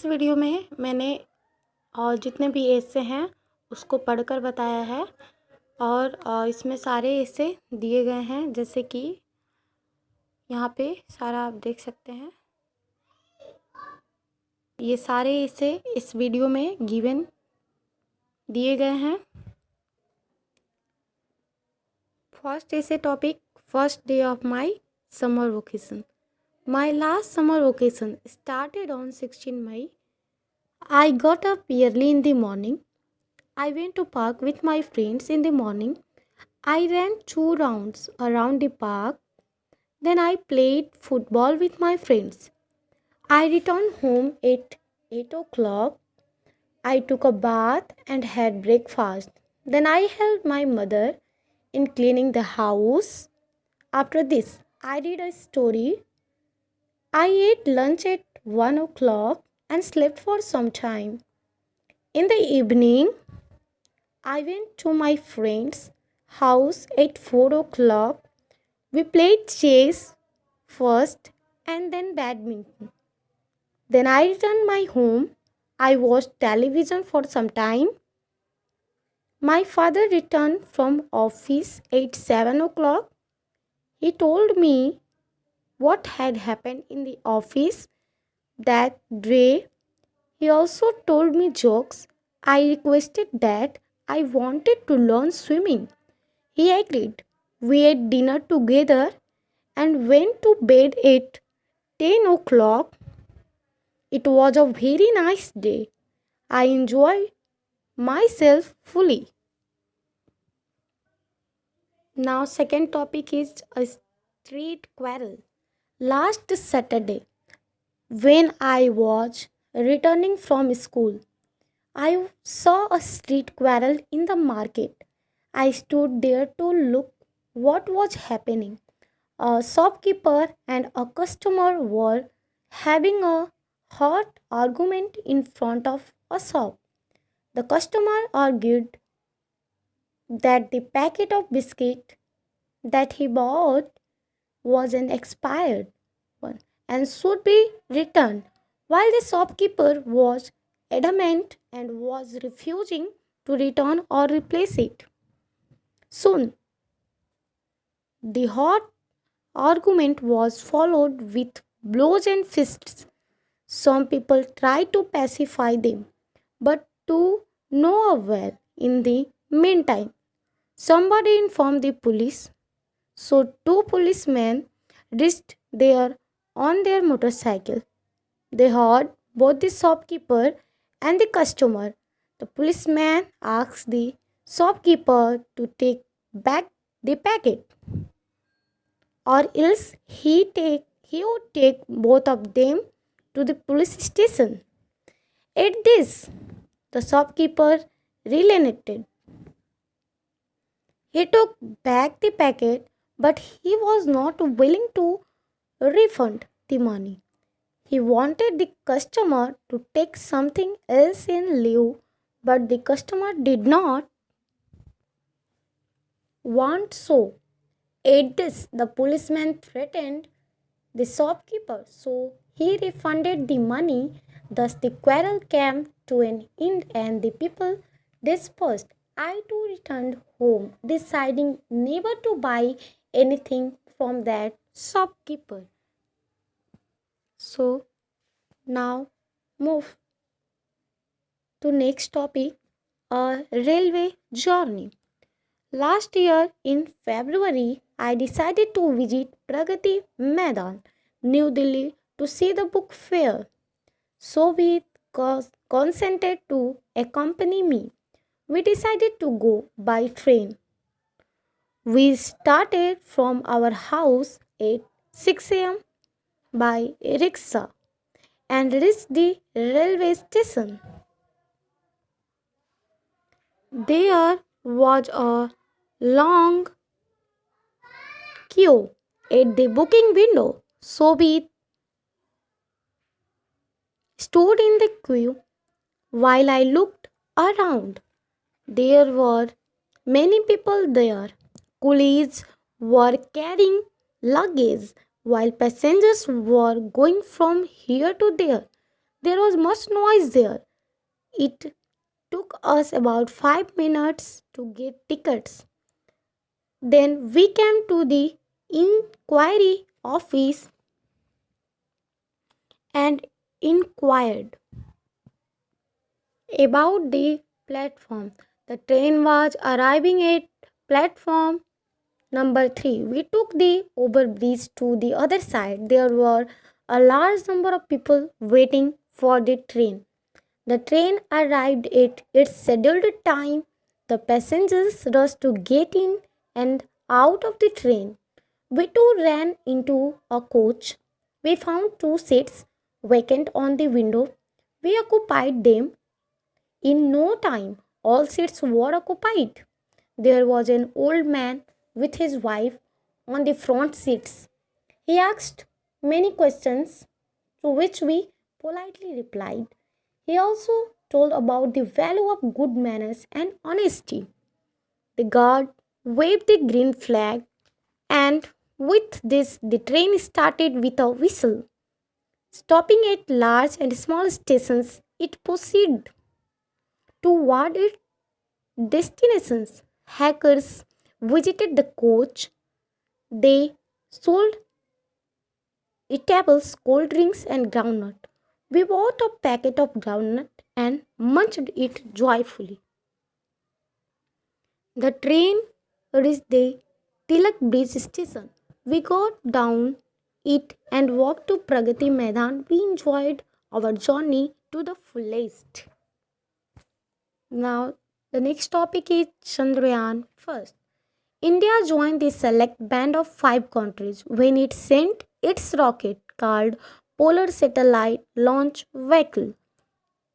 इस वीडियो में मैंने जितने भी ऐसे हैं उसको पढ़कर बताया है और इसमें सारे ऐसे दिए गए हैं, जैसे कि यहाँ पे सारा आप देख सकते हैं। ये सारे ऐसे इस वीडियो में गिवन दिए गए हैं। फर्स्ट ऐसे topic, first day of my summer vacation. My last summer vacation started on 16 May. I got up early in the morning. I went to park with my friends in the morning. I ran 2 rounds around the park. Then I played football with my friends. I returned home at 8 o'clock. I took a bath and had breakfast. Then I helped my mother in cleaning the house. After this, I read a story. I ate lunch at 1 o'clock and slept for some time. In the evening, I went to my friend's house at 4 o'clock. We played chess first and then badminton. Then I returned my home. I watched television for some time. My father returned from office at 7 o'clock. He told me what had happened in the office that day. He also told me jokes. I requested that I wanted to learn swimming. He agreed. We ate dinner together and went to bed at 10 o'clock. It was a very nice day. I enjoyed myself fully. Now, second topic is a street quarrel. Last Saturday, when I was returning from school, I saw a street quarrel in the market. I stood there to look what was happening. A shopkeeper and a customer were having a hot argument in front of a shop. The customer argued that the packet of biscuit that he bought was an expired one and should be returned, while the shopkeeper was adamant and was refusing to return or replace it. Soon, the hot argument was followed with blows and fists. Some people tried to pacify them, but to no avail. In the meantime, somebody informed the police. So two policemen reached there on their motorcycle. They heard both the shopkeeper and the customer. The policeman asked the shopkeeper to take back the packet, or else he would take both of them to the police station. At this, the shopkeeper relented. He took back the packet, but he was not willing to refund the money. He wanted the customer to take something else in lieu, but the customer did not want so. At this, the policeman threatened the shopkeeper, so he refunded the money. Thus, the quarrel came to an end and the people dispersed. I too returned home, deciding never to buy anything from that shopkeeper. So, now move to next topic, a railway journey. Last year in February, I decided to visit Pragati Maidan, New Delhi to see the book fair. Soviet consented to accompany me. We decided to go by train. We started from our house at 6 a.m. by rickshaw and reached the railway station. There was a long queue at the booking window. So we stood in the queue while I looked around. There were many people there. Coolies were carrying luggage while passengers were going from here to there. There was much noise there. It took us about 5 minutes to get tickets. Then we came to the inquiry office and inquired about the platform. The train was arriving at platform number 3. We took the overbridge to the other side. There were a large number of people waiting for the train. The train arrived at its scheduled time. The passengers rushed to get in and out of the train. We too ran into a coach. We found 2 seats vacant on the window. We occupied them. In no time, all seats were occupied. There was an old man with his wife on the front seats. He asked many questions to which we politely replied. He also told about the value of good manners and honesty. The guard waved the green flag, and with this, the train started with a whistle. Stopping at large and small stations, it proceeded toward its destinations. Hackers visited the coach. They sold eatables, cold drinks, and groundnut. We bought a packet of groundnut and munched it joyfully. The train reached the Tilak Bridge station. We got down it and walked to Pragati Maidan. We enjoyed our journey to the fullest. Now, the next topic is Chandrayaan first. India joined the select band of 5 countries when it sent its rocket called Polar Satellite Launch Vehicle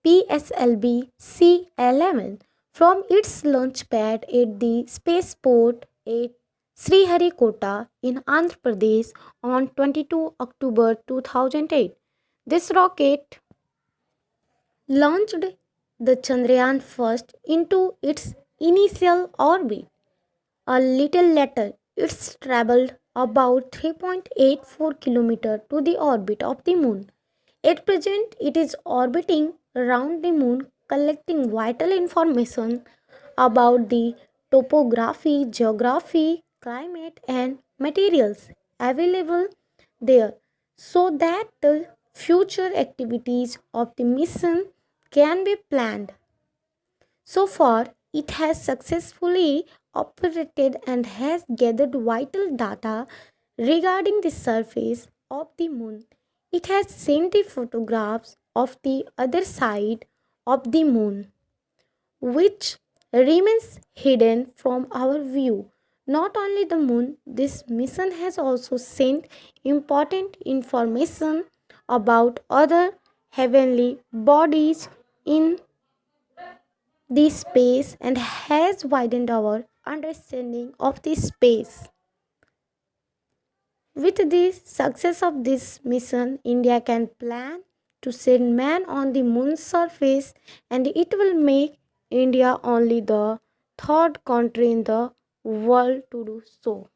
PSLV C-11 from its launch pad at the spaceport at Sriharikota in Andhra Pradesh on 22 October 2008. This rocket launched the Chandrayaan first into its initial orbit. A little later, it traveled about 3.84 km to the orbit of the moon. At present, it is orbiting around the moon, collecting vital information about the topography, geography, climate, and materials available there so that the future activities of the mission can be planned. So far, it has successfully operated and has gathered vital data regarding the surface of the moon. It has sent the photographs of the other side of the moon, which remains hidden from our view. Not only the moon, this mission has also sent important information about other heavenly bodies in the space and has widened our understanding of the space. With the success of this mission, India can plan to send man on the moon's surface, and it will make India only the third country in the world to do so.